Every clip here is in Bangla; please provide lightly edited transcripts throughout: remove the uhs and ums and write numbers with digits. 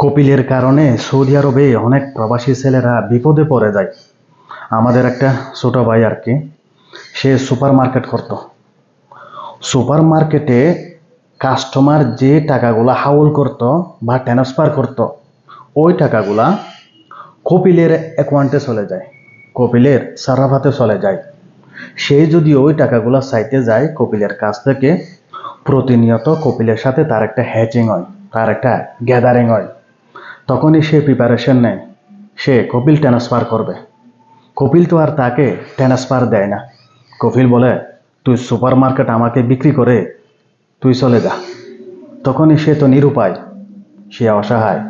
কপিলের কারণে সৌদি আরবে অনেক প্রবাসী ছেলেরা বিপদে পড়ে যায়। আমাদের একটা ছোট ভাই আর কি, সে সুপার মার্কেট করতো। সুপার মার্কেটে কাস্টমার যে টাকাগুলা হাউল করতো বা ট্রান্সফার করতো, ওই টাকাগুলা কপিলের অ্যাকাউন্টে চলে যায়, কপিলের সারাফাতে চলে যায়। সে যদি ওই টাকাগুলা চাইতে যায় কপিলের কাছ থেকে, প্রতিনিয়ত কপিলের সাথে তার একটা হ্যাচিং হয়, তার একটা গ্যাদারিং হয়। তখনই সে প্রিপারেশন নেয়, সে কপিল ট্রান্সফার করবে। কপিল তো আর তাকে ট্রান্সফার দেয় না। কপিল বলে, তুই সুপার মার্কেট আমাকে বিক্রি করে তুই চলে যা। তখনই সে তো নিরুপায়, সে অসহায়,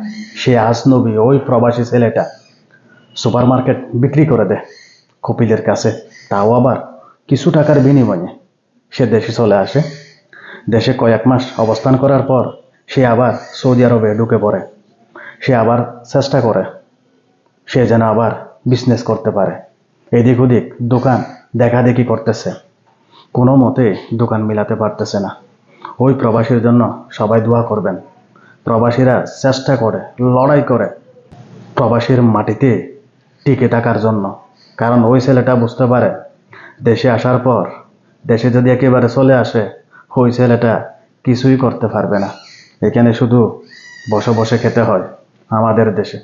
সে আজনবী ওই প্রবাসী ছেলেটা সুপার মার্কেট বিক্রি করে দেয় কপিলের কাছে, তাও আবার কিছু টাকার বিনিময়ে। সে দেশে চলে আসে। দেশে কয়েক মাস অবস্থান করার পর সে আবার সৌদি আরবে ঢুকে পড়ে। সে আবার চেষ্টা করে সে যেন আবার বিজনেস করতে পারে। এদিক ওদিক দোকান দেখাদেখি করতেছে, কোনো মতে দোকান মিলাতে পারতেছে না। ওই প্রবাসীর জন্য সবাই দোয়া করবেন। প্রবাসীরা চেষ্টা করে, লড়াই করে প্রবাসীর মাটিতে টিকে থাকার জন্য। কারণ ওই ছেলেটা বুঝতে পারে, দেশে আসার পর, দেশে যদি একেবারে চলে আসে, ওই ছেলেটা কিছুই করতে পারবে না। এখানে শুধু বসে বসে খেতে হয় আমাদের দেশে।